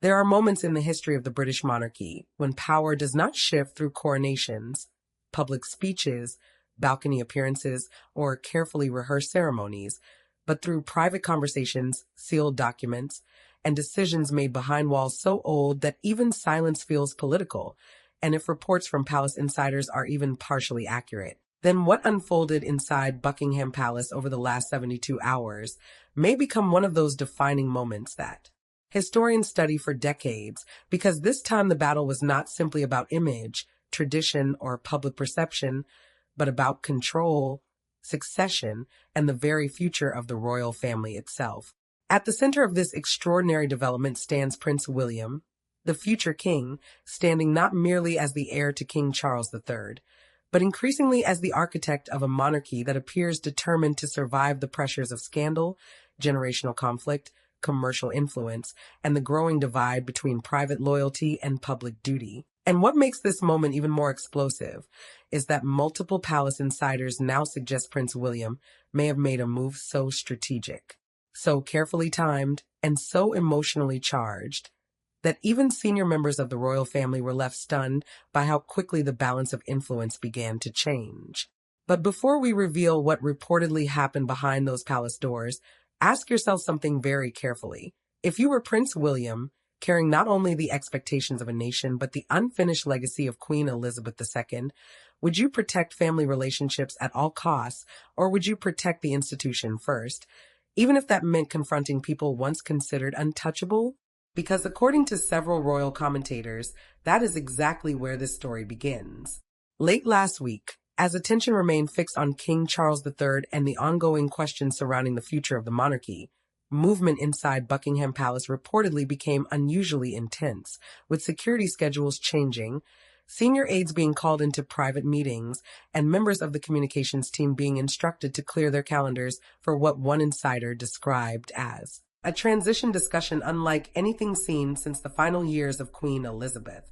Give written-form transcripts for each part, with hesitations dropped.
There are moments in the history of the British monarchy when power does not shift through coronations, public speeches, balcony appearances, or carefully rehearsed ceremonies, but through private conversations, sealed documents, and decisions made behind walls so old that even silence feels political. And if reports from palace insiders are even partially accurate, then what unfolded inside Buckingham Palace over the last 72 hours may become one of those defining moments that historians study for decades, because this time the battle was not simply about image, tradition, or public perception, but about control, succession, and the very future of the royal family itself. At the center of this extraordinary development stands Prince William, the future king, standing not merely as the heir to King Charles III, but increasingly as the architect of a monarchy that appears determined to survive the pressures of scandal, generational conflict, commercial influence, and the growing divide between private loyalty and public duty. And what makes this moment even more explosive is that multiple palace insiders now suggest Prince William may have made a move so strategic, so carefully timed, and so emotionally charged that even senior members of the royal family were left stunned by how quickly the balance of influence began to change. But before we reveal what reportedly happened behind those palace doors, ask yourself something very carefully. If you were Prince William, carrying not only the expectations of a nation, but the unfinished legacy of Queen Elizabeth II, would you protect family relationships at all costs, or would you protect the institution first, even if that meant confronting people once considered untouchable? Because according to several royal commentators, that is exactly where this story begins. Late last week, as attention remained fixed on King Charles III and the ongoing questions surrounding the future of the monarchy, movement inside Buckingham Palace reportedly became unusually intense, with security schedules changing, senior aides being called into private meetings, and members of the communications team being instructed to clear their calendars for what one insider described as a transition discussion unlike anything seen since the final years of Queen Elizabeth.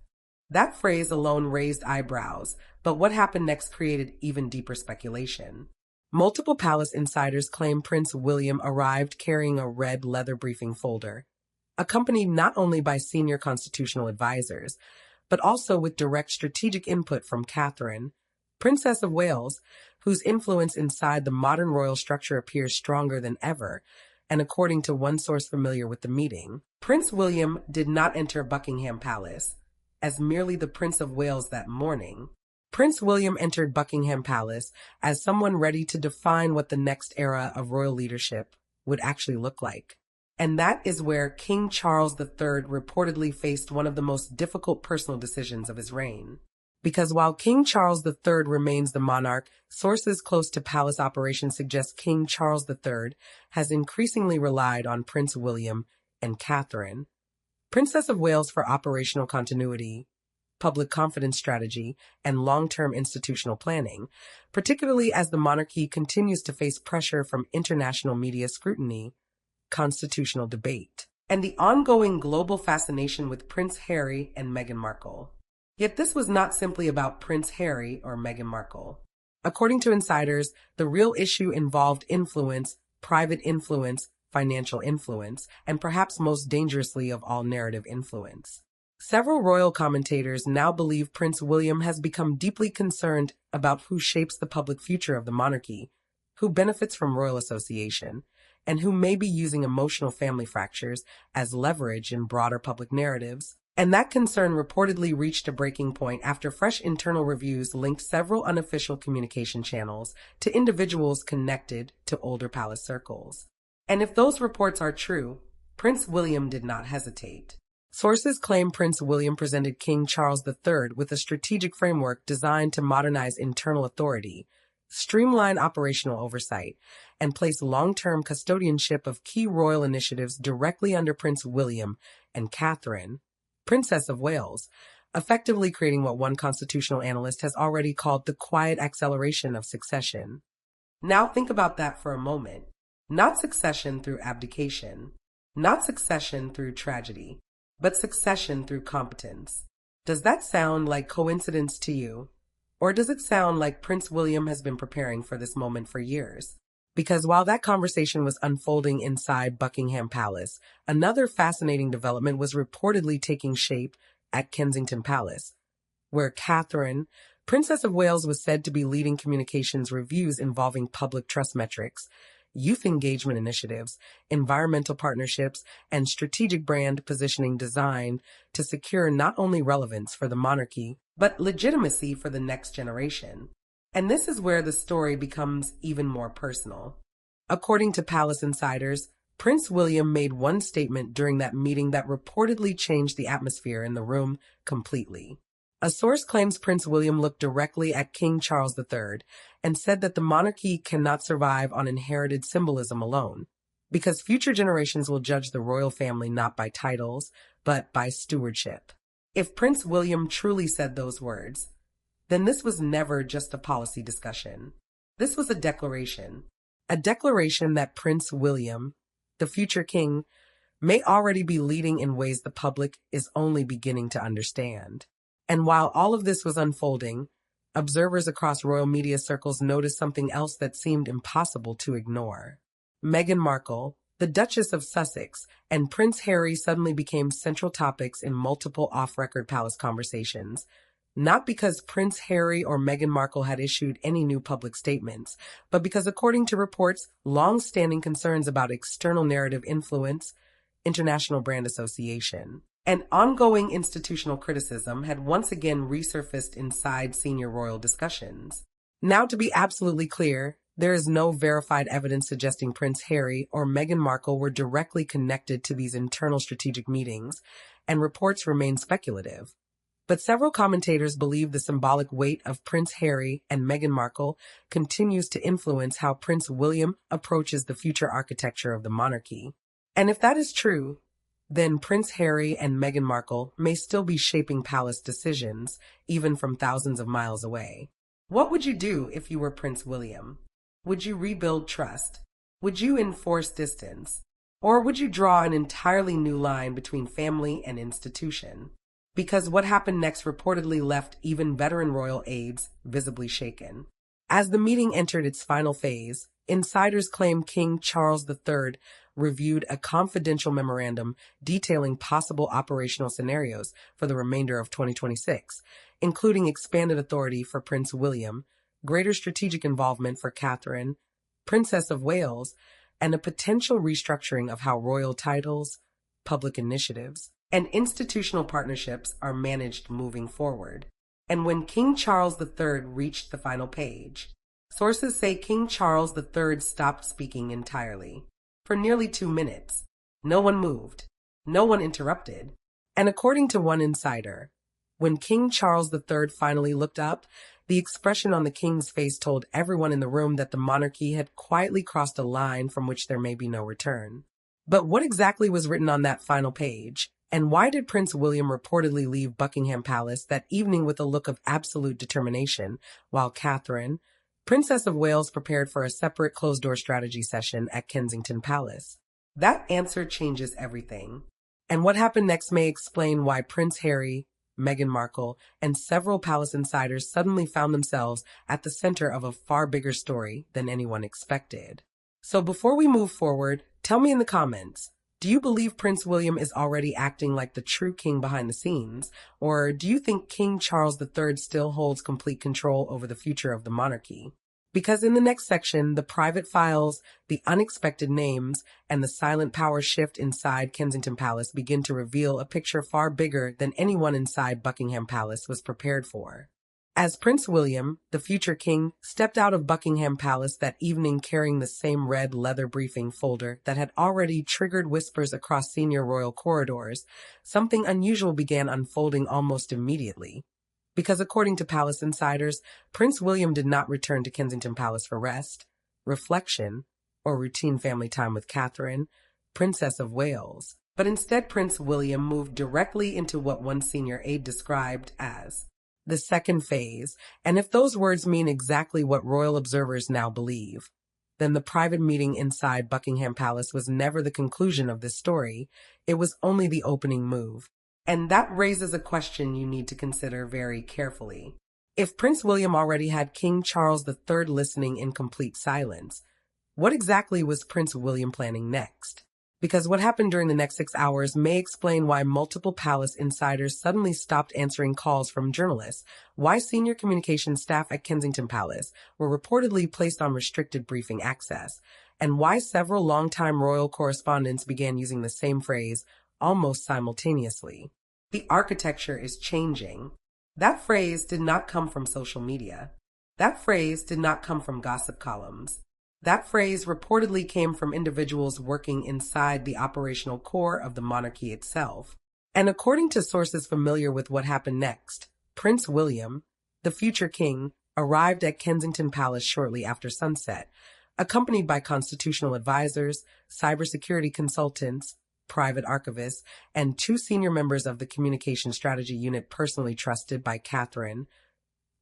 That phrase alone raised eyebrows, but what happened next created even deeper speculation. Multiple palace insiders claim Prince William arrived carrying a red leather briefing folder, accompanied not only by senior constitutional advisors, but also with direct strategic input from Catherine, Princess of Wales, whose influence inside the modern royal structure appears stronger than ever. And according to one source familiar with the meeting, Prince William did not enter Buckingham Palace as merely the Prince of Wales that morning. Prince William entered Buckingham Palace as someone ready to define what the next era of royal leadership would actually look like. And that is where King Charles III reportedly faced one of the most difficult personal decisions of his reign. Because while King Charles III remains the monarch, sources close to palace operations suggest King Charles III has increasingly relied on Prince William and Catherine, Princess of Wales, for operational continuity, public confidence strategy, and long-term institutional planning, particularly as the monarchy continues to face pressure from international media scrutiny, constitutional debate, and the ongoing global fascination with Prince Harry and Meghan Markle. Yet this was not simply about Prince Harry or Meghan Markle. According to insiders, the real issue involved influence, private influence, financial influence, and perhaps most dangerously of all, narrative influence. Several royal commentators now believe Prince William has become deeply concerned about who shapes the public future of the monarchy, who benefits from royal association, and who may be using emotional family fractures as leverage in broader public narratives. And that concern reportedly reached a breaking point after fresh internal reviews linked several unofficial communication channels to individuals connected to older palace circles. And if those reports are true, Prince William did not hesitate. Sources claim Prince William presented King Charles III with a strategic framework designed to modernize internal authority, streamline operational oversight, and place long-term custodianship of key royal initiatives directly under Prince William and Catherine, Princess of Wales, effectively creating what one constitutional analyst has already called the quiet acceleration of succession. Now think about that for a moment. Not succession through abdication, not succession through tragedy, but succession through competence. Does that sound like coincidence to you? Or does it sound like Prince William has been preparing for this moment for years? Because while that conversation was unfolding inside Buckingham Palace, another fascinating development was reportedly taking shape at Kensington Palace, where Catherine, Princess of Wales, was said to be leading communications reviews involving public trust metrics, youth engagement initiatives, environmental partnerships, and strategic brand positioning designed to secure not only relevance for the monarchy, but legitimacy for the next generation. And this is where the story becomes even more personal. According to palace insiders, Prince William made one statement during that meeting that reportedly changed the atmosphere in the room completely. A source claims Prince William looked directly at King Charles III and said that the monarchy cannot survive on inherited symbolism alone, because future generations will judge the royal family not by titles, but by stewardship. If Prince William truly said those words, then this was never just a policy discussion. This was a declaration that Prince William, the future king, may already be leading in ways the public is only beginning to understand. And while all of this was unfolding, observers across royal media circles noticed something else that seemed impossible to ignore. Meghan Markle, the Duchess of Sussex, and Prince Harry suddenly became central topics in multiple off-record palace conversations, not because Prince Harry or Meghan Markle had issued any new public statements, but because, according to reports, long-standing concerns about external narrative influence, international brand association, and ongoing institutional criticism had once again resurfaced inside senior royal discussions. Now, to be absolutely clear, there is no verified evidence suggesting Prince Harry or Meghan Markle were directly connected to these internal strategic meetings, and reports remain speculative. But several commentators believe the symbolic weight of Prince Harry and Meghan Markle continues to influence how Prince William approaches the future architecture of the monarchy. And if that is true, then Prince Harry and Meghan Markle may still be shaping palace decisions, even from thousands of miles away. What would you do if you were Prince William? Would you rebuild trust? Would you enforce distance? Or would you draw an entirely new line between family and institution? Because what happened next reportedly left even veteran royal aides visibly shaken. As the meeting entered its final phase, insiders claim King Charles III reviewed a confidential memorandum detailing possible operational scenarios for the remainder of 2026, including expanded authority for Prince William, greater strategic involvement for Catherine, Princess of Wales, and a potential restructuring of how royal titles, public initiatives, and institutional partnerships are managed moving forward. And when King Charles III reached the final page, sources say King Charles III stopped speaking entirely. For nearly 2 minutes, no one moved, no one interrupted. And according to one insider, when King Charles III finally looked up, the expression on the king's face told everyone in the room that the monarchy had quietly crossed a line from which there may be no return. But what exactly was written on that final page? And why did Prince William reportedly leave Buckingham Palace that evening with a look of absolute determination, while Catherine, Princess of Wales, prepared for a separate closed-door strategy session at Kensington Palace? That answer changes everything. And what happened next may explain why Prince Harry, Meghan Markle, and several palace insiders suddenly found themselves at the center of a far bigger story than anyone expected. So before we move forward, tell me in the comments, do you believe Prince William is already acting like the true king behind the scenes? Or do you think King Charles III still holds complete control over the future of the monarchy? Because in the next section, the private files, the unexpected names, and the silent power shift inside Kensington Palace begin to reveal a picture far bigger than anyone inside Buckingham Palace was prepared for. As Prince William, the future king, stepped out of Buckingham Palace that evening carrying the same red leather briefing folder that had already triggered whispers across senior royal corridors, something unusual began unfolding almost immediately. Because according to palace insiders, Prince William did not return to Kensington Palace for rest, reflection, or routine family time with Catherine, Princess of Wales, but instead Prince William moved directly into what one senior aide described as the second phase. And if those words mean exactly what royal observers now believe, then the private meeting inside Buckingham Palace was never the conclusion of this story. It was only the opening move. And that raises a question you need to consider very carefully. If Prince William already had King Charles III listening in complete silence, What exactly was Prince William planning next? Because what happened during the next 6 hours may explain why multiple palace insiders suddenly stopped answering calls from journalists, why senior communications staff at Kensington Palace were reportedly placed on restricted briefing access, and why several longtime royal correspondents began using the same phrase almost simultaneously. The architecture is changing. That phrase did not come from social media. That phrase did not come from gossip columns. That phrase reportedly came from individuals working inside the operational core of the monarchy itself. And according to sources familiar with what happened next, Prince William, the future king, arrived at Kensington Palace shortly after sunset, accompanied by constitutional advisors, cybersecurity consultants, private archivists, and 2 senior members of the communication strategy unit personally trusted by Catherine,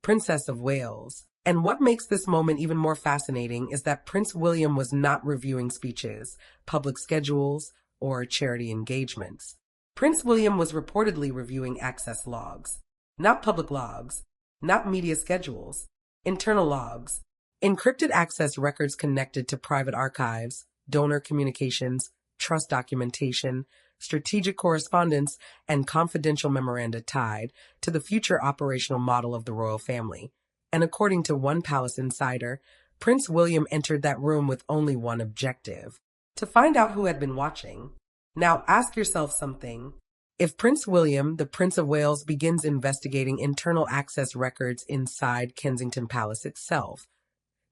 Princess of Wales. And what makes this moment even more fascinating is that Prince William was not reviewing speeches, public schedules, or charity engagements. Prince William was reportedly reviewing access logs, not public logs, not media schedules, internal logs, encrypted access records connected to private archives, donor communications, trust documentation, strategic correspondence, and confidential memoranda tied to the future operational model of the royal family. And according to one palace insider, Prince William entered that room with only one objective: to find out who had been watching. Now ask yourself something. If Prince William, the Prince of Wales, begins investigating internal access records inside Kensington Palace itself,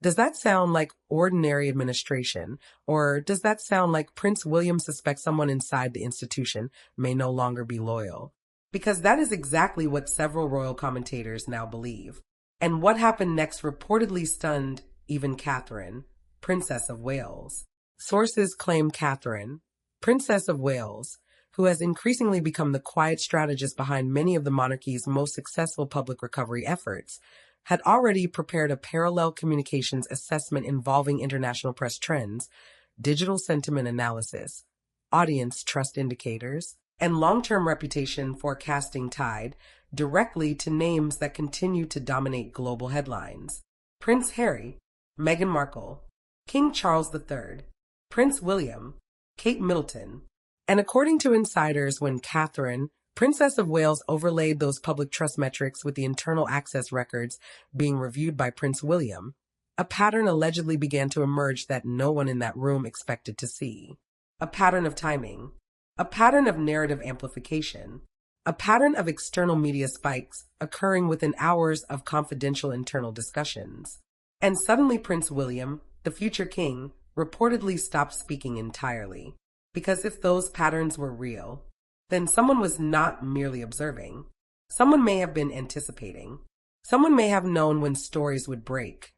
does that sound like ordinary administration, or does that sound like Prince William suspects someone inside the institution may no longer be loyal? Because that is exactly what several royal commentators now believe. And what happened next reportedly stunned even Catherine, Princess of Wales. Sources claim Catherine, Princess of Wales, who has increasingly become the quiet strategist behind many of the monarchy's most successful public recovery efforts, had already prepared a parallel communications assessment involving international press trends, digital sentiment analysis, audience trust indicators, and long-term reputation forecasting tied directly to names that continue to dominate global headlines: Prince Harry, Meghan Markle, King Charles III, Prince William, Kate Middleton. And according to insiders, when Catherine, Princess of Wales, overlaid those public trust metrics with the internal access records being reviewed by Prince William, a pattern allegedly began to emerge that no one in that room expected to see. A pattern of timing, a pattern of narrative amplification, a pattern of external media spikes occurring within hours of confidential internal discussions. And suddenly Prince William, the future king, reportedly stopped speaking entirely. Because if those patterns were real, then someone was not merely observing. Someone may have been anticipating. Someone may have known when stories would break,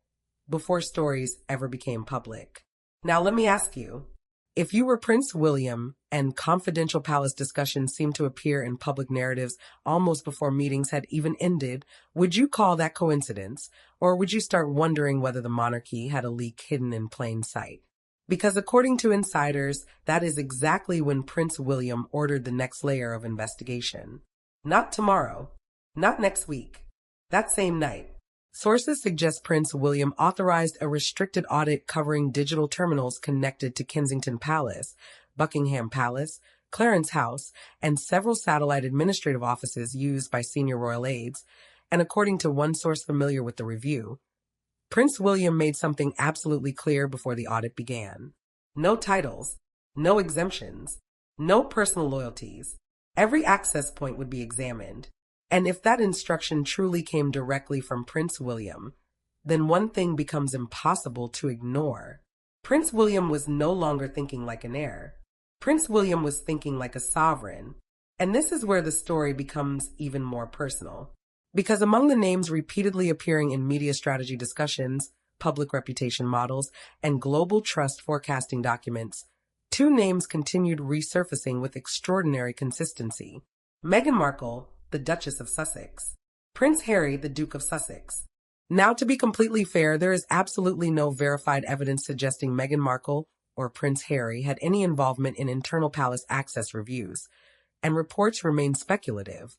before stories ever became public. Now let me ask you, if you were Prince William and confidential palace discussions seemed to appear in public narratives almost before meetings had even ended, would you call that coincidence, or would you start wondering whether the monarchy had a leak hidden in plain sight? Because according to insiders, that is exactly when Prince William ordered the next layer of investigation. Not tomorrow, not next week, that same night. Sources suggest Prince William authorized a restricted audit covering digital terminals connected to Kensington Palace, Buckingham Palace, Clarence House, and several satellite administrative offices used by senior royal aides. And according to one source familiar with the review, Prince William made something absolutely clear before the audit began. No titles, no exemptions, no personal loyalties. Every access point would be examined. And if that instruction truly came directly from Prince William, then one thing becomes impossible to ignore. Prince William was no longer thinking like an heir. Prince William was thinking like a sovereign. And this is where the story becomes even more personal. Because among the names repeatedly appearing in media strategy discussions, public reputation models, and global trust forecasting documents, 2 names continued resurfacing with extraordinary consistency: Meghan Markle, the Duchess of Sussex; Prince Harry, the Duke of Sussex. Now, to be completely fair, there is absolutely no verified evidence suggesting Meghan Markle or Prince Harry had any involvement in internal palace access reviews, and reports remain speculative.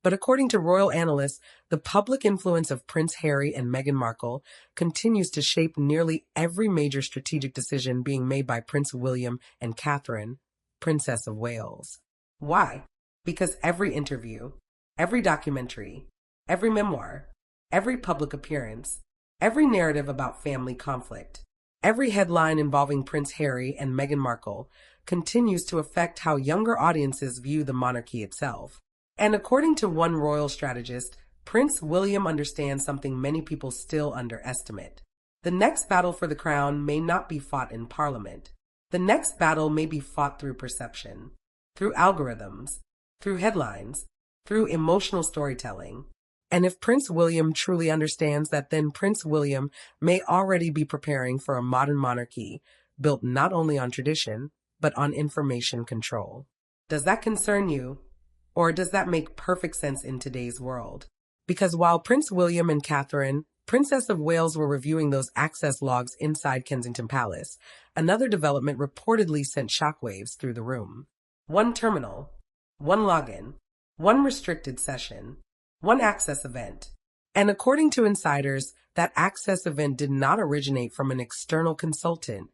But according to royal analysts, the public influence of Prince Harry and Meghan Markle continues to shape nearly every major strategic decision being made by Prince William and Catherine, Princess of Wales. Why? Because every interview, every documentary, every memoir, every public appearance, every narrative about family conflict, every headline involving Prince Harry and Meghan Markle continues to affect how younger audiences view the monarchy itself. And according to one royal strategist, Prince William understands something many people still underestimate. The next battle for the crown may not be fought in Parliament. The next battle may be fought through perception, through algorithms, through headlines, through emotional storytelling. And if Prince William truly understands that, then Prince William may already be preparing for a modern monarchy built not only on tradition, but on information control. Does that concern you? Or does that make perfect sense in today's world? Because while Prince William and Catherine, Princess of Wales, were reviewing those access logs inside Kensington Palace, another development reportedly sent shockwaves through the room. One terminal, one login, one restricted session, one access event. And according to insiders, that access event did not originate from an external consultant,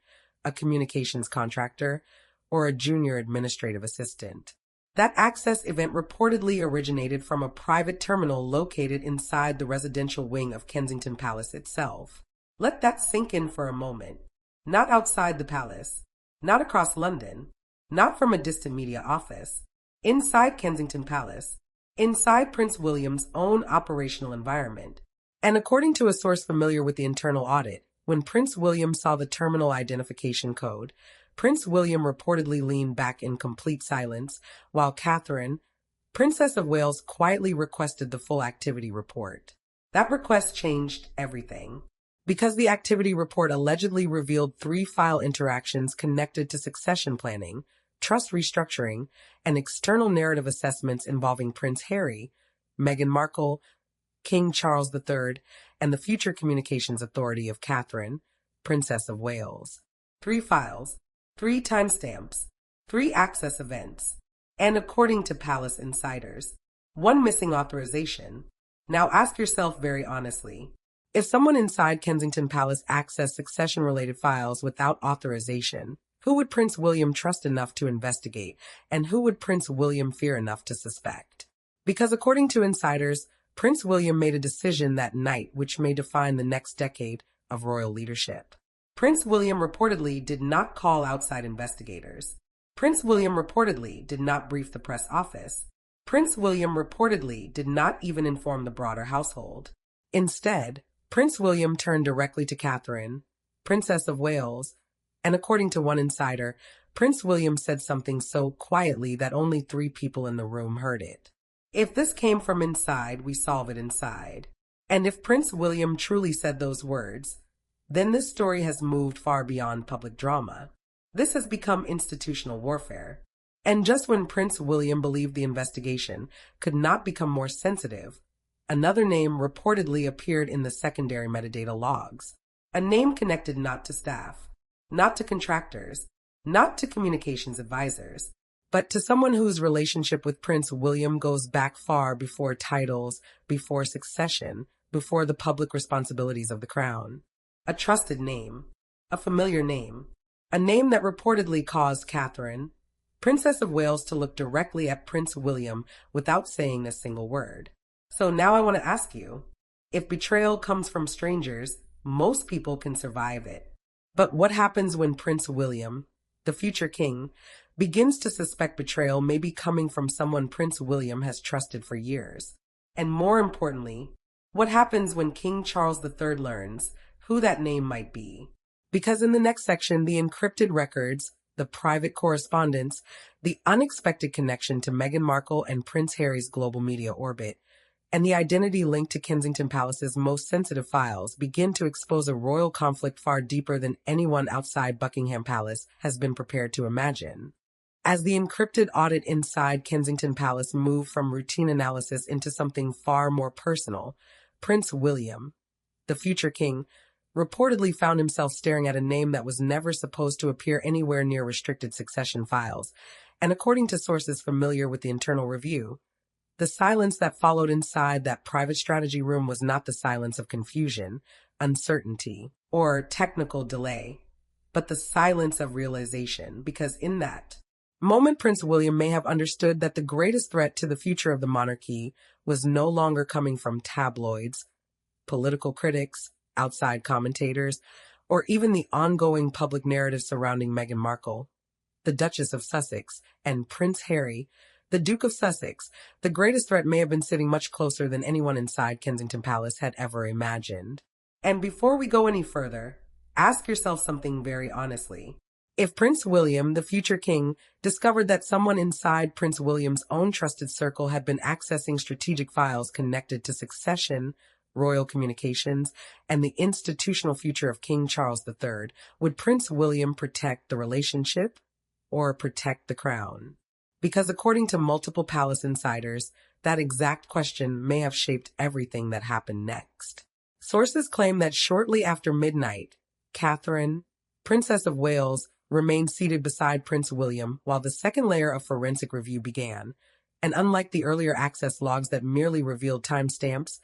a communications contractor, or a junior administrative assistant. That access event reportedly originated from a private terminal located inside the residential wing of Kensington Palace itself. Let that sink in for a moment. Not outside the palace, not across London, not from a distant media office. Inside Kensington Palace, inside Prince William's own operational environment. And according to a source familiar with the internal audit, when Prince William saw the terminal identification code, Prince William reportedly leaned back in complete silence, while Catherine, Princess of Wales, quietly requested the full activity report. That request changed everything, because the activity report allegedly revealed 3 file interactions connected to succession planning, trust restructuring, and external narrative assessments involving Prince Harry, Meghan Markle, King Charles III, and the future communications authority of Catherine, Princess of Wales. 3 files, 3 timestamps, 3 access events, and according to palace insiders, 1 missing authorization. Now ask yourself very honestly, if someone inside Kensington Palace accessed succession-related files without authorization, who would Prince William trust enough to investigate, and who would Prince William fear enough to suspect? Because according to insiders, Prince William made a decision that night which may define the next decade of royal leadership. Prince William reportedly did not call outside investigators. Prince William reportedly did not brief the press office. Prince William reportedly did not even inform the broader household. Instead, Prince William turned directly to Catherine, Princess of Wales, and according to one insider, Prince William said something so quietly that only 3 people in the room heard it. If this came from inside, we solve it inside. And if Prince William truly said those words, then this story has moved far beyond public drama. This has become institutional warfare. And just when Prince William believed the investigation could not become more sensitive, another name reportedly appeared in the secondary metadata logs. A name connected not to staff, not to contractors, not to communications advisors, but to someone whose relationship with Prince William goes back far before titles, before succession, before the public responsibilities of the crown. A trusted name, a familiar name, a name that reportedly caused Catherine, Princess of Wales, to look directly at Prince William without saying a single word. So now I want to ask you, if betrayal comes from strangers, most people can survive it. But what happens when Prince William, the future king, begins to suspect betrayal may be coming from someone Prince William has trusted for years? And more importantly, what happens when King Charles III learns who that name might be? Because in the next section, the encrypted records, the private correspondence, the unexpected connection to Meghan Markle and Prince Harry's global media orbit, and the identity linked to Kensington Palace's most sensitive files begin to expose a royal conflict far deeper than anyone outside Buckingham Palace has been prepared to imagine. As the encrypted audit inside Kensington Palace moved from routine analysis into something far more personal, Prince William, the future king, reportedly found himself staring at a name that was never supposed to appear anywhere near restricted succession files, and according to sources familiar with the internal review, The silence that followed inside that private strategy room was not the silence of confusion, uncertainty, or technical delay, but the silence of realization, because in that moment, Prince William may have understood that the greatest threat to the future of the monarchy was no longer coming from tabloids, political critics, outside commentators, or even the ongoing public narrative surrounding Meghan Markle, the Duchess of Sussex, and Prince Harry, the Duke of Sussex. The greatest threat may have been sitting much closer than anyone inside Kensington Palace had ever imagined. And before we go any further, ask yourself something very honestly. If Prince William, the future king, discovered that someone inside Prince William's own trusted circle had been accessing strategic files connected to succession, royal communications, and the institutional future of King Charles III, would Prince William protect the relationship or protect the crown? Because according to multiple palace insiders, that exact question may have shaped everything that happened next. Sources claim that shortly after midnight, Catherine, Princess of Wales, remained seated beside Prince William while the second layer of forensic review began, and unlike the earlier access logs that merely revealed timestamps,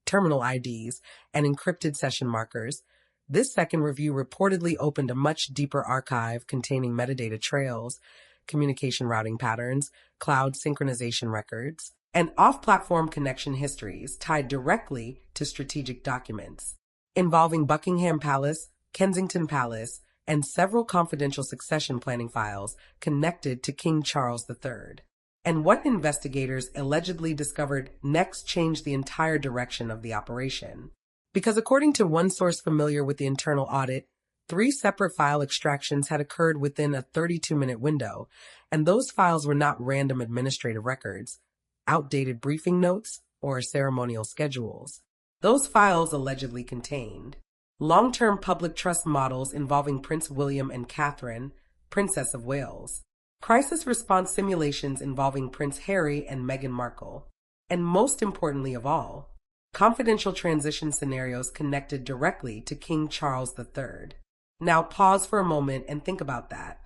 terminal IDs, and encrypted session markers, this second review reportedly opened a much deeper archive containing metadata trails, communication routing patterns, cloud synchronization records, and off-platform connection histories tied directly to strategic documents involving Buckingham Palace, Kensington Palace, and several confidential succession planning files connected to King Charles III. And what investigators allegedly discovered next changed the entire direction of the operation. Because according to one source familiar with the internal audit, 3 separate file extractions had occurred within a 32-minute window, and those files were not random administrative records, outdated briefing notes, or ceremonial schedules. Those files allegedly contained long-term public trust models involving Prince William and Catherine, Princess of Wales, crisis response simulations involving Prince Harry and Meghan Markle, and most importantly of all, confidential transition scenarios connected directly to King Charles III. Now pause for a moment and think about that.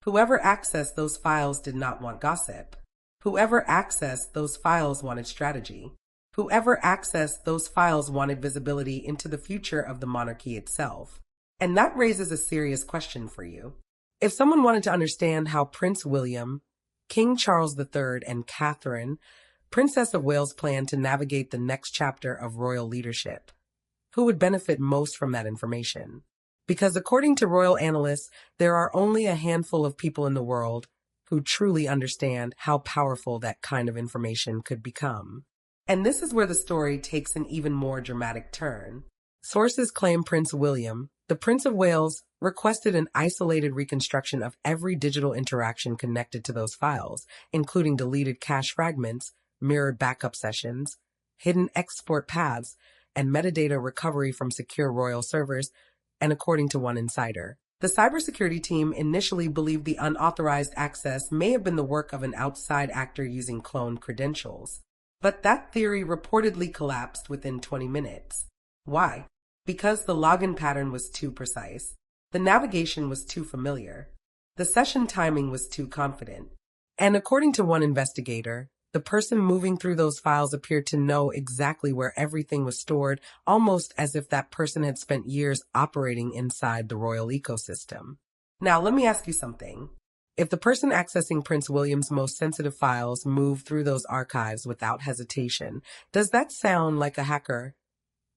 Whoever accessed those files did not want gossip. Whoever accessed those files wanted strategy. Whoever accessed those files wanted visibility into the future of the monarchy itself. And that raises a serious question for you. If someone wanted to understand how Prince William, King Charles III, and Catherine, Princess of Wales, planned to navigate the next chapter of royal leadership, who would benefit most from that information? Because according to royal analysts, there are only a handful of people in the world who truly understand how powerful that kind of information could become. And this is where the story takes an even more dramatic turn. Sources claim Prince William, the Prince of Wales, requested an isolated reconstruction of every digital interaction connected to those files, including deleted cache fragments, mirrored backup sessions, hidden export paths, and metadata recovery from secure royal servers, and according to one insider, the cybersecurity team initially believed the unauthorized access may have been the work of an outside actor using cloned credentials. But that theory reportedly collapsed within 20 minutes. Why? Because the login pattern was too precise. The navigation was too familiar. The session timing was too confident. And according to one investigator, the person moving through those files appeared to know exactly where everything was stored, almost as if that person had spent years operating inside the royal ecosystem. Now, let me ask you something. If the person accessing Prince William's most sensitive files moved through those archives without hesitation, does that sound like a hacker?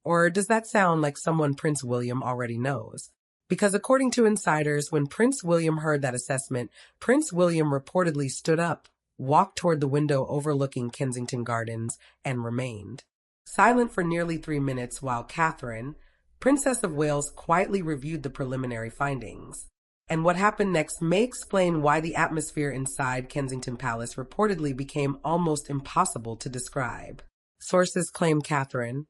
Or does that sound like someone Prince William already knows? Because according to insiders, when Prince William heard that assessment, Prince William reportedly stood up, walked toward the window overlooking Kensington Gardens, and remained silent for nearly 3 minutes while Catherine, Princess of Wales, quietly reviewed the preliminary findings. And what happened next may explain why the atmosphere inside Kensington Palace reportedly became almost impossible to describe. Sources claim Catherine,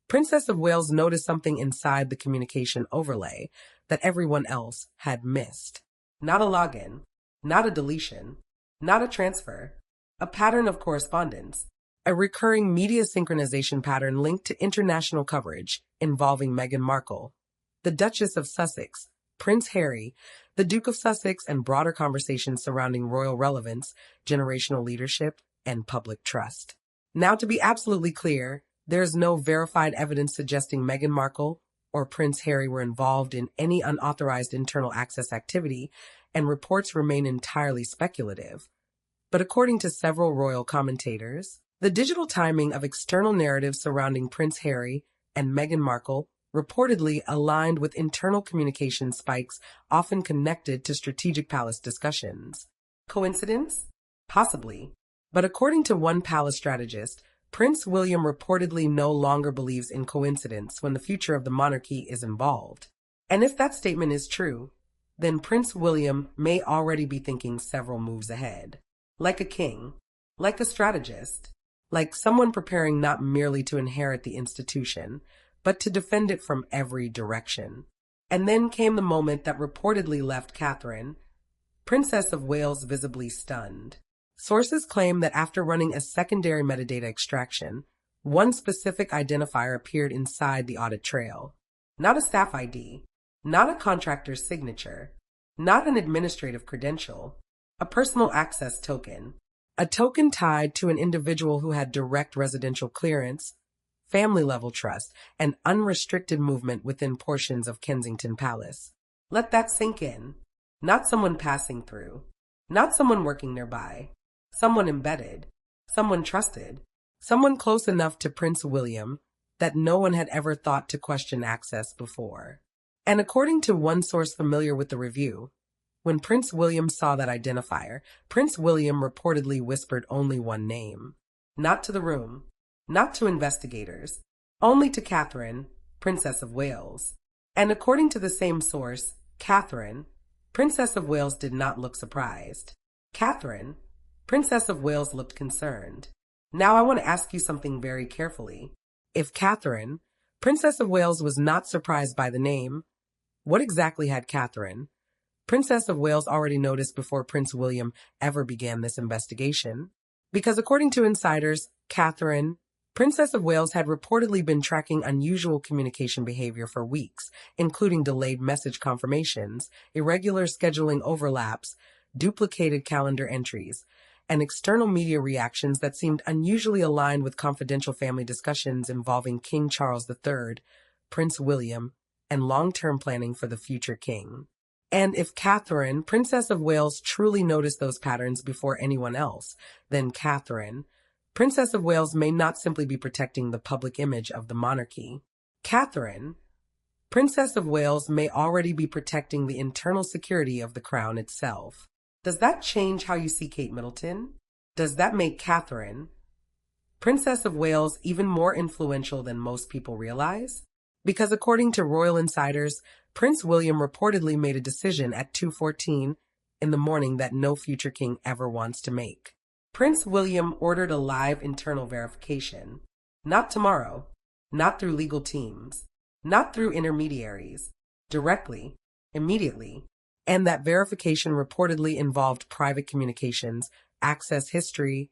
Princess of Wales, noticed something inside the communication overlay that everyone else had missed. Not a login, not a deletion, not a transfer, a pattern of correspondence, a recurring media synchronization pattern linked to international coverage involving Meghan Markle, the Duchess of Sussex, Prince Harry, the Duke of Sussex, and broader conversations surrounding royal relevance, generational leadership, and public trust. Now, to be absolutely clear, there's no verified evidence suggesting Meghan Markle or Prince Harry were involved in any unauthorized internal access activity, and reports remain entirely speculative. But according to several royal commentators, the digital timing of external narratives surrounding Prince Harry and Meghan Markle reportedly aligned with internal communication spikes often connected to strategic palace discussions. Coincidence? Possibly. But according to one palace strategist, Prince William reportedly no longer believes in coincidence when the future of the monarchy is involved. And if that statement is true, then Prince William may already be thinking several moves ahead. Like a king, like a strategist, like someone preparing not merely to inherit the institution, but to defend it from every direction. And then came the moment that reportedly left Catherine, Princess of Wales, visibly stunned. Sources claim that after running a secondary metadata extraction, one specific identifier appeared inside the audit trail. Not a staff ID, not a contractor's signature, not an administrative credential, a personal access token. A token tied to an individual who had direct residential clearance, family-level trust, and unrestricted movement within portions of Kensington Palace. Let that sink in. Not someone passing through, not someone working nearby, someone embedded, someone trusted, someone close enough to Prince William that no one had ever thought to question access before. And according to one source familiar with the review, when Prince William saw that identifier, Prince William reportedly whispered only one name. Not to the room, not to investigators, only to Catherine, Princess of Wales. And according to the same source, Catherine, Princess of Wales, did not look surprised. Catherine, Princess of Wales, looked concerned. Now I want to ask you something very carefully. If Catherine, Princess of Wales, was not surprised by the name, what exactly had Catherine, Princess of Wales, already noticed before Prince William ever began this investigation? Because according to insiders, Catherine, Princess of Wales, had reportedly been tracking unusual communication behavior for weeks, including delayed message confirmations, irregular scheduling overlaps, duplicated calendar entries, and external media reactions that seemed unusually aligned with confidential family discussions involving King Charles III, Prince William, and long-term planning for the future king. And if Catherine, Princess of Wales, truly noticed those patterns before anyone else, then Catherine, Princess of Wales, may not simply be protecting the public image of the monarchy. Catherine, Princess of Wales, may already be protecting the internal security of the crown itself. Does that change how you see Kate Middleton? Does that make Catherine, Princess of Wales, even more influential than most people realize? Because according to royal insiders, Prince William reportedly made a decision at 2:14 in the morning that no future king ever wants to make. Prince William ordered a live internal verification. Not tomorrow, not through legal teams, not through intermediaries, directly, immediately. And that verification reportedly involved private communications, access history,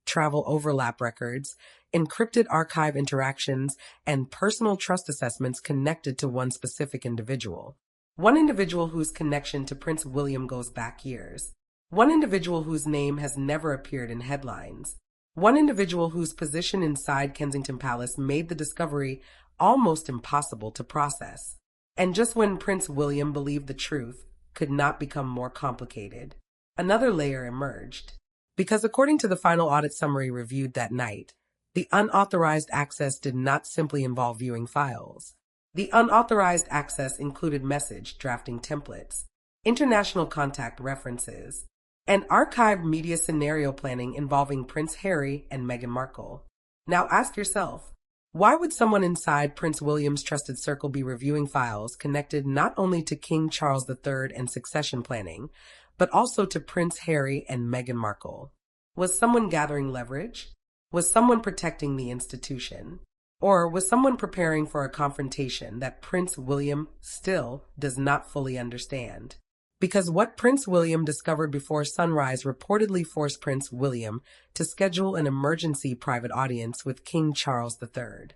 travel overlap records, encrypted archive interactions, and personal trust assessments connected to one specific individual. One individual whose connection to Prince William goes back years. One individual whose name has never appeared in headlines. One individual whose position inside Kensington Palace made the discovery almost impossible to process. And just when Prince William believed the truth could not become more complicated, another layer emerged. Because according to the final audit summary reviewed that night, the unauthorized access did not simply involve viewing files. The unauthorized access included message drafting templates, international contact references, and archived media scenario planning involving Prince Harry and Meghan Markle. Now ask yourself, why would someone inside Prince William's trusted circle be reviewing files connected not only to King Charles III and succession planning, but also to Prince Harry and Meghan Markle? Was someone gathering leverage? Was someone protecting the institution? Or was someone preparing for a confrontation that Prince William still does not fully understand? Because what Prince William discovered before sunrise reportedly forced Prince William to schedule an emergency private audience with King Charles III.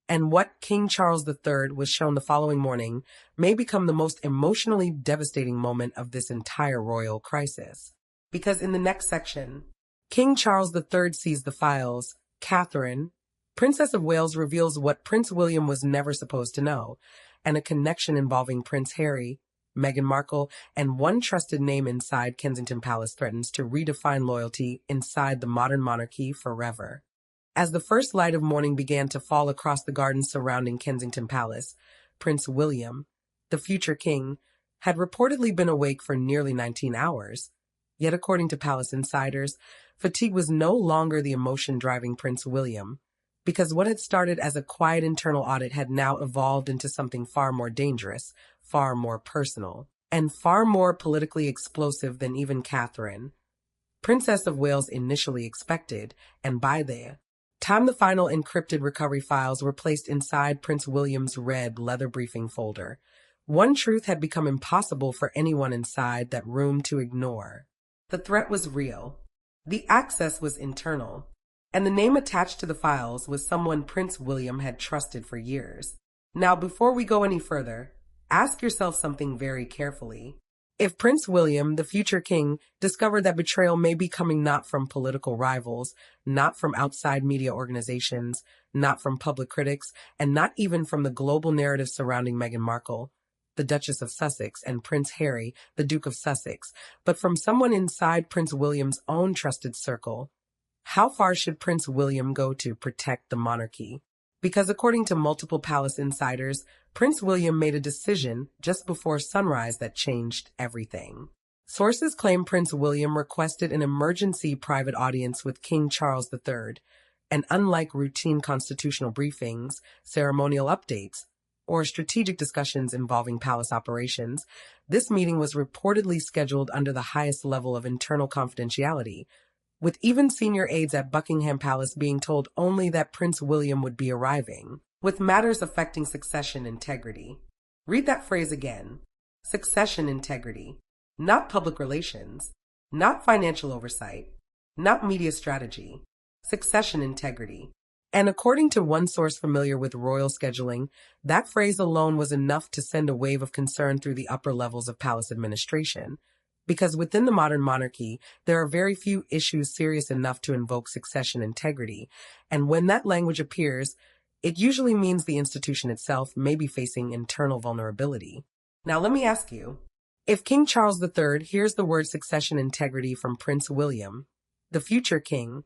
And what King Charles III was shown the following morning may become the most emotionally devastating moment of this entire royal crisis. Because in the next section, King Charles III sees the files Catherine, Princess of Wales, reveals what Prince William was never supposed to know, and a connection involving Prince Harry, Meghan Markle, and one trusted name inside Kensington Palace threatens to redefine loyalty inside the modern monarchy forever. As the first light of morning began to fall across the gardens surrounding Kensington Palace, Prince William, the future king, had reportedly been awake for nearly 19 hours. Yet according to palace insiders, fatigue was no longer the emotion driving Prince William, because what had started as a quiet internal audit had now evolved into something far more dangerous, far more personal, and far more politically explosive than even Catherine, Princess of Wales, initially expected, and by the time the final encrypted recovery files were placed inside Prince William's red leather briefing folder, one truth had become impossible for anyone inside that room to ignore. The threat was real. The access was internal. And the name attached to the files was someone Prince William had trusted for years. Now, before we go any further, ask yourself something very carefully. If Prince William, the future king, discovered that betrayal may be coming not from political rivals, not from outside media organizations, not from public critics, and not even from the global narrative surrounding Meghan Markle, the Duchess of Sussex, and Prince Harry, the Duke of Sussex, but from someone inside Prince William's own trusted circle, how far should Prince William go to protect the monarchy? Because according to multiple palace insiders, Prince William made a decision just before sunrise that changed everything. Sources claim Prince William requested an emergency private audience with King Charles III, and unlike routine constitutional briefings, ceremonial updates, or strategic discussions involving palace operations, this meeting was reportedly scheduled under the highest level of internal confidentiality, with even senior aides at Buckingham Palace being told only that Prince William would be arriving, with matters affecting succession integrity. Read that phrase again. Succession integrity. Not public relations. Not financial oversight. Not media strategy. Succession integrity. And according to one source familiar with royal scheduling, that phrase alone was enough to send a wave of concern through the upper levels of palace administration. Because within the modern monarchy, there are very few issues serious enough to invoke succession integrity, and when that language appears, it usually means the institution itself may be facing internal vulnerability. Now let me ask you, if King Charles III hears the word succession integrity from Prince William, the future king,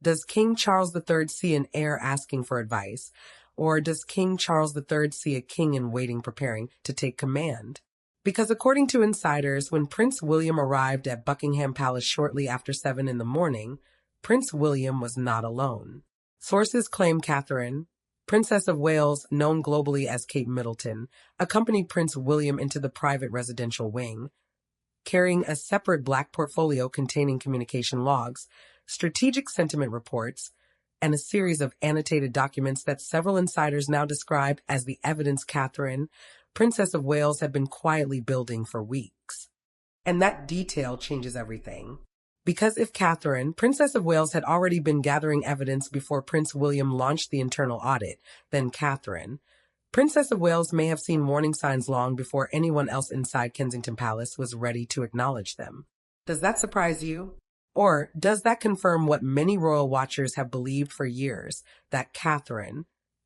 does King Charles III see an heir asking for advice, or does King Charles III see a king in waiting preparing to take command? Because according to insiders, when Prince William arrived at Buckingham Palace shortly after 7 in the morning, Prince William was not alone. Sources claim Catherine, Princess of Wales, known globally as Kate Middleton, accompanied Prince William into the private residential wing, carrying a separate black portfolio containing communication logs, strategic sentiment reports, and a series of annotated documents that several insiders now describe as the evidence Catherine, Princess of Wales, had been quietly building for weeks. And that detail changes everything. Because if Catherine, Princess of Wales, had already been gathering evidence before Prince William launched the internal audit, then Catherine, Princess of Wales, may have seen warning signs long before anyone else inside Kensington Palace was ready to acknowledge them. Does that surprise you? Or does that confirm what many royal watchers have believed for years, that Catherine,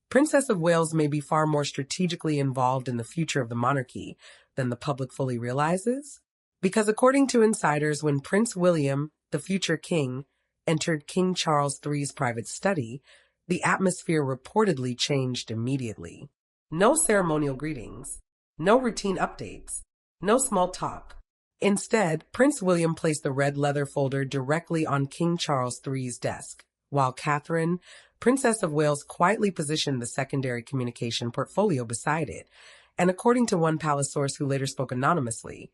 Princess of Wales, may be far more strategically involved in the future of the monarchy than the public fully realizes? Because according to insiders, when Prince William, the future king, entered King Charles III's private study, the atmosphere reportedly changed immediately. No ceremonial greetings, no routine updates, no small talk. Instead, Prince William placed the red leather folder directly on King Charles III's desk, while Catherine, Princess of Wales, quietly positioned the secondary communication portfolio beside it, and according to one palace source who later spoke anonymously,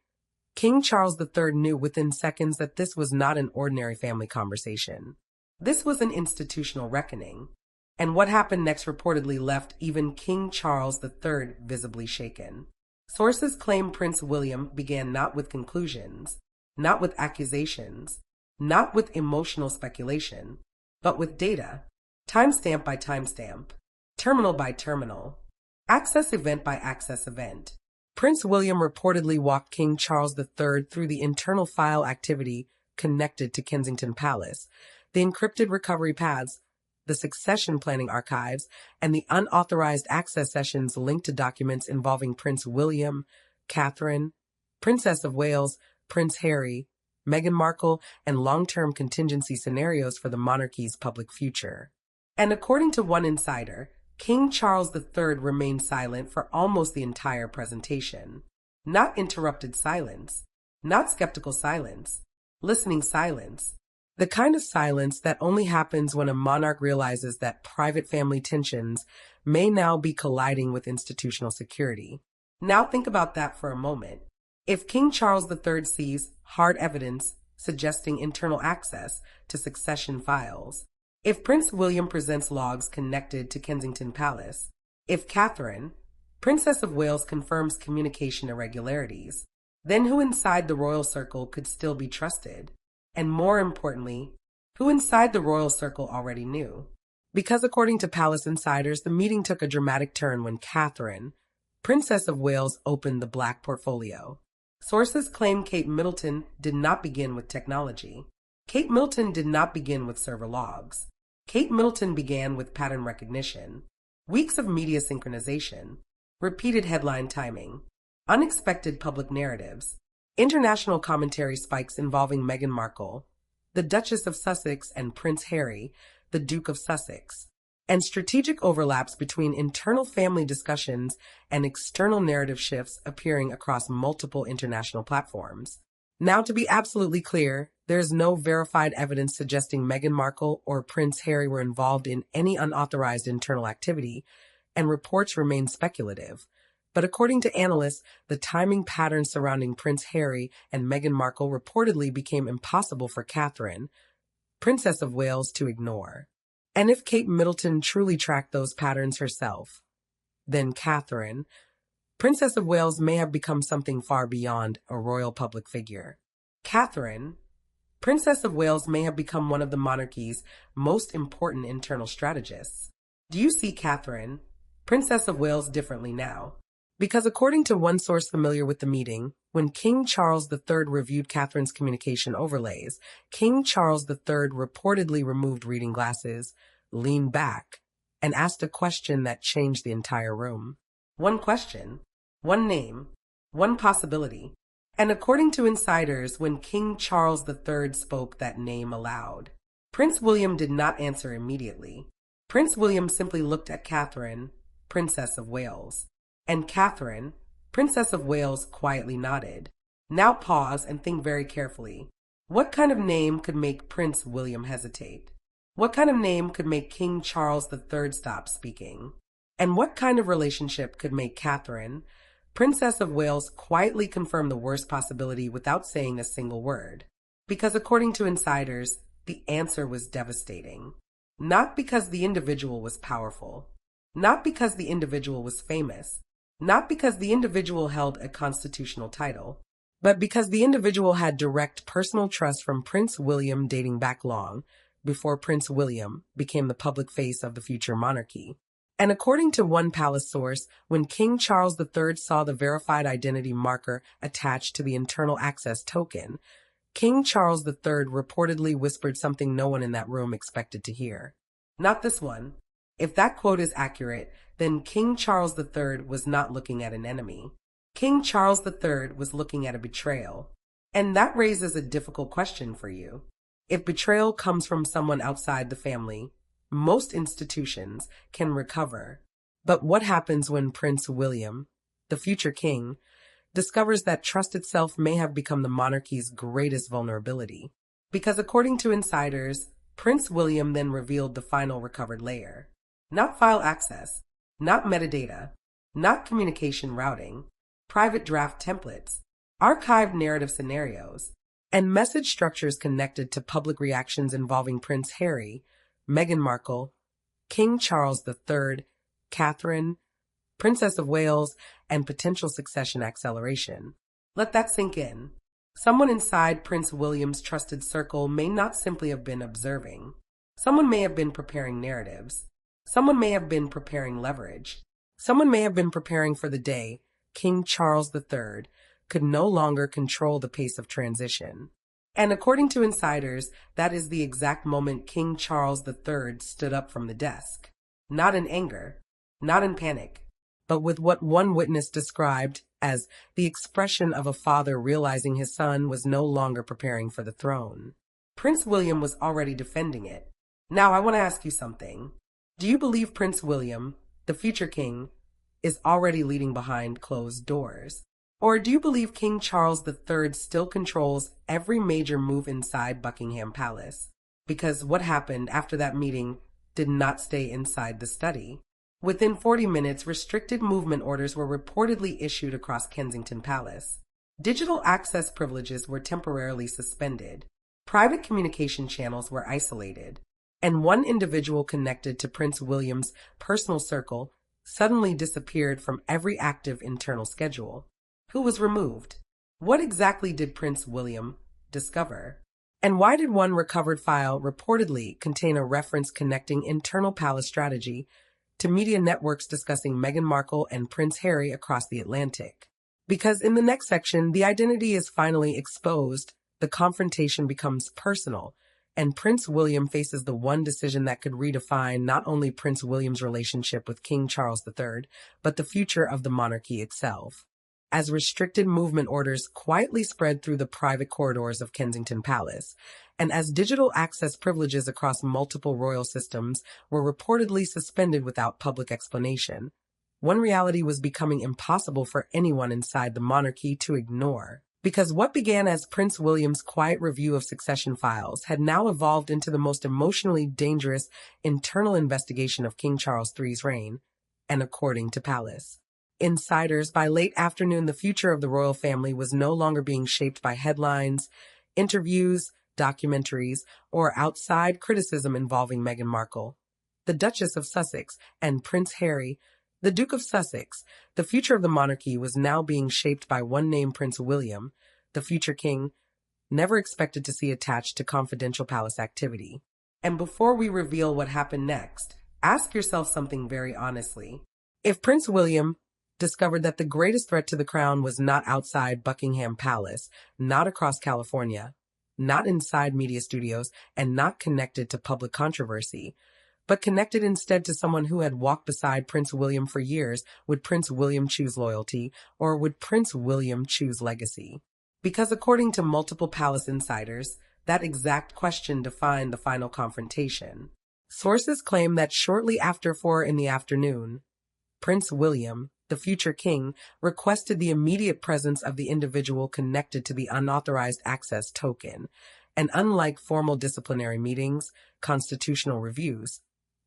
King Charles III knew within seconds that this was not an ordinary family conversation. This was an institutional reckoning, and what happened next reportedly left even King Charles III visibly shaken. Sources claim Prince William began not with conclusions, not with accusations, not with emotional speculation, but with data, timestamp by timestamp, terminal by terminal, access event by access event. Prince William reportedly walked King Charles III through the internal file activity connected to Kensington Palace, the encrypted recovery paths, the succession planning archives, and the unauthorized access sessions linked to documents involving Prince William, Catherine, Princess of Wales, Prince Harry, Meghan Markle, and long-term contingency scenarios for the monarchy's public future. And according to one insider, King Charles III remained silent for almost the entire presentation. Not interrupted silence, not skeptical silence, listening silence. The kind of silence that only happens when a monarch realizes that private family tensions may now be colliding with institutional security. Now think about that for a moment. If King Charles III sees hard evidence suggesting internal access to succession files, if Prince William presents logs connected to Kensington Palace, if Catherine, Princess of Wales, confirms communication irregularities, then who inside the royal circle could still be trusted? And more importantly, who inside the royal circle already knew? Because according to palace insiders, the meeting took a dramatic turn when Catherine, Princess of Wales, opened the Black portfolio. Sources claim Kate Middleton did not begin with technology. Kate Middleton did not begin with server logs. Kate Middleton began with pattern recognition, weeks of media synchronization, repeated headline timing, unexpected public narratives, international commentary spikes involving Meghan Markle, the Duchess of Sussex, and Prince Harry, the Duke of Sussex, and strategic overlaps between internal family discussions and external narrative shifts appearing across multiple international platforms. Now, to be absolutely clear, there is no verified evidence suggesting Meghan Markle or Prince Harry were involved in any unauthorized internal activity, and reports remain speculative. But according to analysts, the timing patterns surrounding Prince Harry and Meghan Markle reportedly became impossible for Catherine, Princess of Wales, to ignore. And if Kate Middleton truly tracked those patterns herself, then Catherine, Princess of Wales, may have become something far beyond a royal public figure. Catherine, Princess of Wales, may have become one of the monarchy's most important internal strategists. Do you see Catherine, Princess of Wales, differently now? Because according to one source familiar with the meeting, when King Charles III reviewed Catherine's communication overlays, King Charles III reportedly removed reading glasses, leaned back, and asked a question that changed the entire room. One question, one name, one possibility. And according to insiders, when King Charles III spoke that name aloud, Prince William did not answer immediately. Prince William simply looked at Catherine, Princess of Wales. And Catherine, Princess of Wales, quietly nodded. Now pause and think very carefully. What kind of name could make Prince William hesitate? What kind of name could make King Charles III stop speaking? And what kind of relationship could make Catherine, Princess of Wales, quietly confirm the worst possibility without saying a single word? Because according to insiders, the answer was devastating. Not because the individual was powerful. Not because the individual was famous. Not because the individual held a constitutional title, but because the individual had direct personal trust from Prince William dating back long before Prince William became the public face of the future monarchy. And according to one palace source, when King Charles III saw the verified identity marker attached to the internal access token, King Charles III reportedly whispered something no one in that room expected to hear. Not this one. If that quote is accurate, then King Charles III was not looking at an enemy. King Charles III was looking at a betrayal. And that raises a difficult question for you. If betrayal comes from someone outside the family, most institutions can recover. But what happens when Prince William, the future king, discovers that trust itself may have become the monarchy's greatest vulnerability? Because according to insiders, Prince William then revealed the final recovered layer. Not file access, not metadata, not communication routing, private draft templates, archived narrative scenarios, and message structures connected to public reactions involving Prince Harry, Meghan Markle, King Charles III, Catherine, Princess of Wales, and potential succession acceleration. Let that sink in. Someone inside Prince William's trusted circle may not simply have been observing. Someone may have been preparing narratives. Someone may have been preparing leverage. Someone may have been preparing for the day King Charles III could no longer control the pace of transition. And according to insiders, that is the exact moment King Charles III stood up from the desk. Not in anger, not in panic, but with what one witness described as the expression of a father realizing his son was no longer preparing for the throne. Prince William was already defending it. Now I want to ask you something. Do you believe Prince William, the future king, is already leading behind closed doors? Or do you believe King Charles III still controls every major move inside Buckingham Palace? Because what happened after that meeting did not stay inside the study. Within 40 minutes, restricted movement orders were reportedly issued across Kensington Palace. Digital access privileges were temporarily suspended. Private communication channels were isolated. And one individual connected to Prince William's personal circle suddenly disappeared from every active internal schedule. Who was removed? What exactly did Prince William discover? And why did one recovered file reportedly contain a reference connecting internal palace strategy to media networks discussing Meghan Markle and Prince Harry across the Atlantic? Because in the next section, the identity is finally exposed, the confrontation becomes personal, and Prince William faces the one decision that could redefine not only Prince William's relationship with King Charles III, but the future of the monarchy itself. As restricted movement orders quietly spread through the private corridors of Kensington Palace, and as digital access privileges across multiple royal systems were reportedly suspended without public explanation, one reality was becoming impossible for anyone inside the monarchy to ignore. Because what began as Prince William's quiet review of succession files had now evolved into the most emotionally dangerous internal investigation of King Charles III's reign, and according to Palace. Insiders, by late afternoon, the future of the royal family was no longer being shaped by headlines, interviews, documentaries, or outside criticism involving Meghan Markle, the Duchess of Sussex, and Prince Harry, the Duke of Sussex. The future of the monarchy was now being shaped by one name, Prince William, the future king, never expected to see attached to confidential palace activity. And before we reveal what happened next, ask yourself something very honestly. If Prince William discovered that the greatest threat to the crown was not outside Buckingham Palace, not across California, not inside media studios, and not connected to public controversy, but connected instead to someone who had walked beside Prince William for years, would Prince William choose loyalty, or would Prince William choose legacy? Because according to multiple palace insiders, that exact question defined the final confrontation. Sources claim that shortly after 4 in the afternoon, Prince William, the future king, requested the immediate presence of the individual connected to the unauthorized access token, and unlike formal disciplinary meetings, constitutional reviews,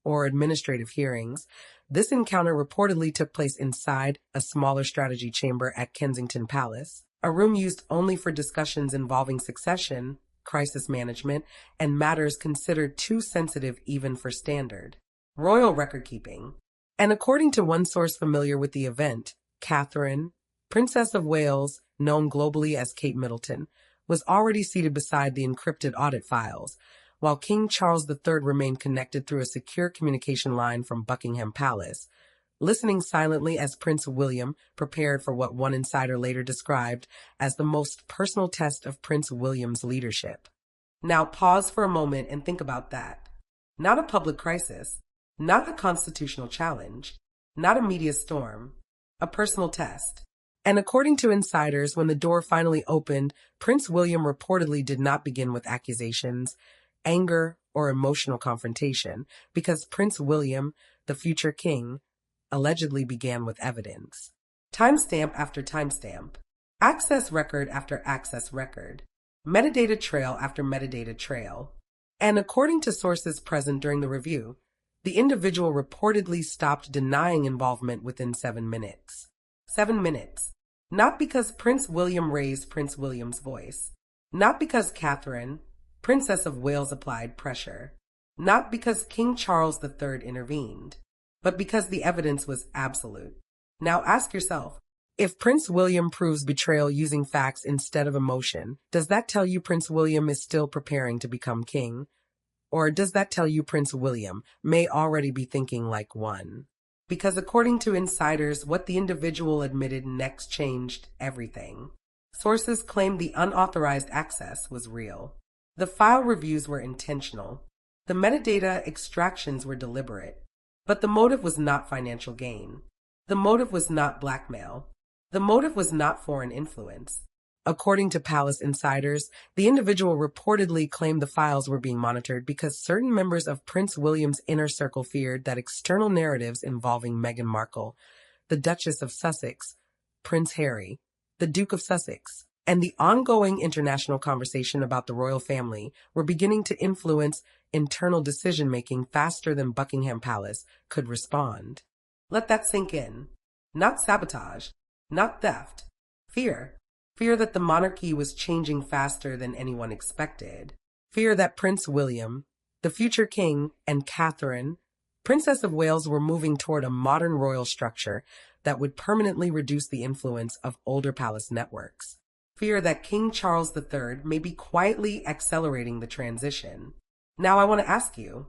or administrative hearings, this encounter reportedly took place inside a smaller strategy chamber at Kensington Palace, a room used only for discussions involving succession, crisis management, and matters considered too sensitive even for standard royal record-keeping. And according to one source familiar with the event, Catherine, Princess of Wales, known globally as Kate Middleton, was already seated beside the encrypted audit files, while King Charles III remained connected through a secure communication line from Buckingham Palace, listening silently as Prince William prepared for what one insider later described as the most personal test of Prince William's leadership. Now pause for a moment and think about that. Not a public crisis, not a constitutional challenge, not a media storm, a personal test. And according to insiders, when the door finally opened, Prince William reportedly did not begin with accusations, anger, or emotional confrontation, because Prince William, the future king, allegedly began with evidence. Timestamp after timestamp, access record after access record, metadata trail after metadata trail. And according to sources present during the review, the individual reportedly stopped denying involvement within 7 minutes. 7 minutes. Not because Prince William raised Prince William's voice. Not because Catherine, Princess of Wales, applied pressure. Not because King Charles III intervened. But because the evidence was absolute. Now ask yourself, if Prince William proves betrayal using facts instead of emotion, does that tell you Prince William is still preparing to become king? Or does that tell you Prince William may already be thinking like one? Because according to insiders, what the individual admitted next changed everything. Sources claimed the unauthorized access was real. The file reviews were intentional. The metadata extractions were deliberate. But the motive was not financial gain. The motive was not blackmail. The motive was not foreign influence. According to palace insiders, the individual reportedly claimed the files were being monitored because certain members of Prince William's inner circle feared that external narratives involving Meghan Markle, the Duchess of Sussex, Prince Harry, the Duke of Sussex, and the ongoing international conversation about the royal family were beginning to influence internal decision-making faster than Buckingham Palace could respond. Let that sink in. Not sabotage, not theft. Fear. Fear that the monarchy was changing faster than anyone expected. Fear that Prince William, the future king, and Catherine, Princess of Wales, were moving toward a modern royal structure that would permanently reduce the influence of older palace networks. Fear that King Charles III may be quietly accelerating the transition. Now I want to ask you,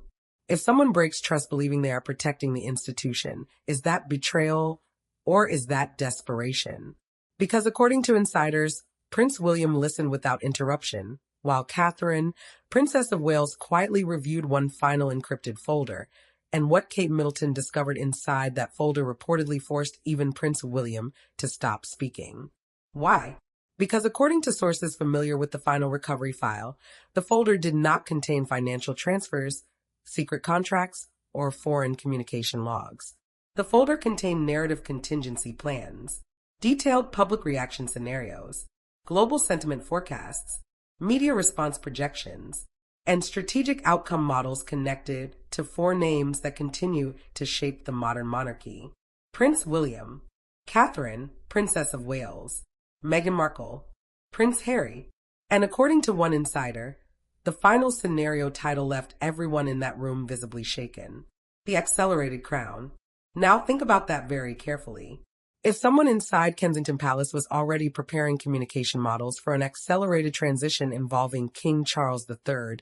if someone breaks trust believing they are protecting the institution, is that betrayal or is that desperation? Because according to insiders, Prince William listened without interruption, while Catherine, Princess of Wales, quietly reviewed one final encrypted folder, and what Kate Middleton discovered inside that folder reportedly forced even Prince William to stop speaking. Why? Because according to sources familiar with the final recovery file, the folder did not contain financial transfers, secret contracts, or foreign communication logs. The folder contained narrative contingency plans, detailed public reaction scenarios, global sentiment forecasts, media response projections, and strategic outcome models connected to four names that continue to shape the modern monarchy: Prince William, Catherine, Princess of Wales, Meghan Markle, Prince Harry, and according to one insider, the final scenario title left everyone in that room visibly shaken: the accelerated crown. Now think about that very carefully. If someone inside Kensington Palace was already preparing communication models for an accelerated transition involving King Charles III,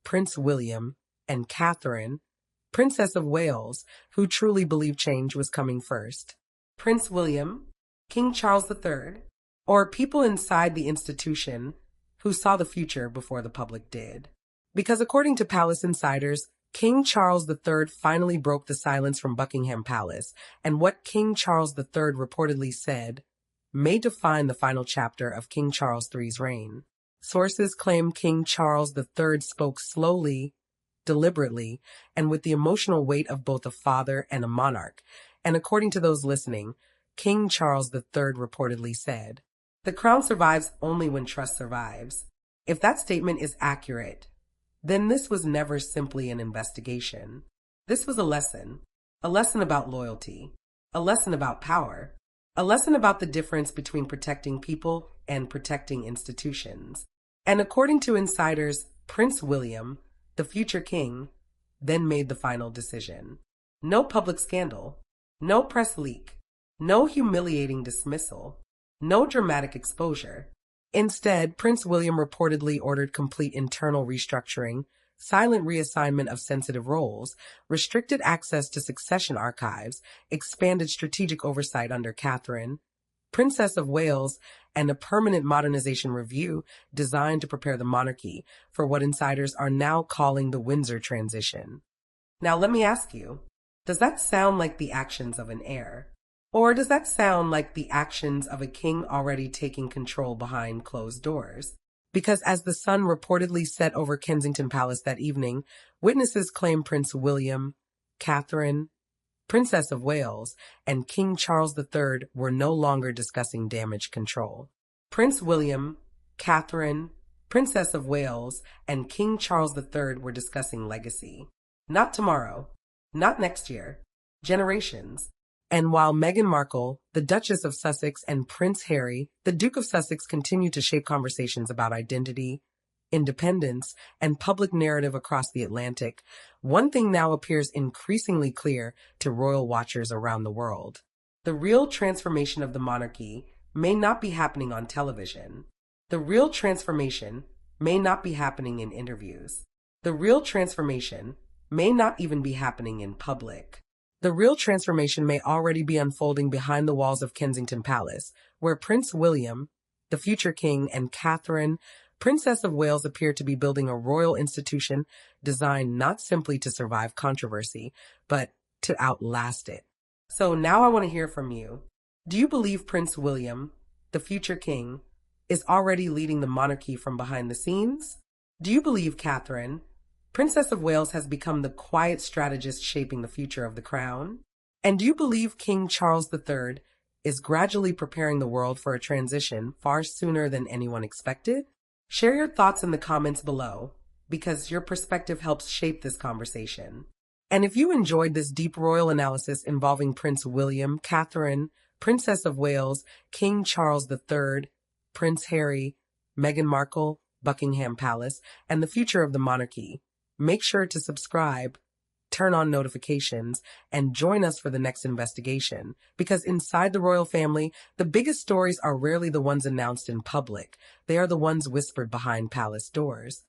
Prince William, and Catherine, Princess of Wales, who truly believed change was coming first, Prince William, King Charles III, or people inside the institution who saw the future before the public did. Because according to palace insiders, King Charles III finally broke the silence from Buckingham Palace, and what King Charles III reportedly said may define the final chapter of King Charles III's reign. Sources claim King Charles III spoke slowly, deliberately, and with the emotional weight of both a father and a monarch, and according to those listening, King Charles III reportedly said, "The crown survives only when trust survives." If that statement is accurate, then this was never simply an investigation. This was a lesson about loyalty, a lesson about power, a lesson about the difference between protecting people and protecting institutions. And according to insiders, Prince William, the future king, then made the final decision. No public scandal, no press leak, no humiliating dismissal, no dramatic exposure. Instead, Prince William reportedly ordered complete internal restructuring, silent reassignment of sensitive roles, restricted access to succession archives, expanded strategic oversight under Catherine, Princess of Wales, and a permanent modernization review designed to prepare the monarchy for what insiders are now calling the Windsor transition. Now let me ask you, does that sound like the actions of an heir? Or does that sound like the actions of a king already taking control behind closed doors? Because as the sun reportedly set over Kensington Palace that evening, witnesses claim Prince William, Catherine, Princess of Wales, and King Charles III were no longer discussing damage control. Prince William, Catherine, Princess of Wales, and King Charles III were discussing legacy. Not tomorrow, not next year, generations. And while Meghan Markle, the Duchess of Sussex, and Prince Harry, the Duke of Sussex, continue to shape conversations about identity, independence, and public narrative across the Atlantic, one thing now appears increasingly clear to royal watchers around the world. The real transformation of the monarchy may not be happening on television. The real transformation may not be happening in interviews. The real transformation may not even be happening in public. The real transformation may already be unfolding behind the walls of Kensington Palace, where Prince William, the future king, and Catherine, Princess of Wales, appear to be building a royal institution designed not simply to survive controversy, but to outlast it. So now I want to hear from you. Do you believe Prince William, the future king, is already leading the monarchy from behind the scenes? Do you believe Catherine, Princess of Wales, has become the quiet strategist shaping the future of the crown? And do you believe King Charles III is gradually preparing the world for a transition far sooner than anyone expected? Share your thoughts in the comments below, because your perspective helps shape this conversation. And if you enjoyed this deep royal analysis involving Prince William, Catherine, Princess of Wales, King Charles III, Prince Harry, Meghan Markle, Buckingham Palace, and the future of the monarchy, make sure to subscribe, turn on notifications, and join us for the next investigation. Because inside the royal family, the biggest stories are rarely the ones announced in public. They are the ones whispered behind palace doors.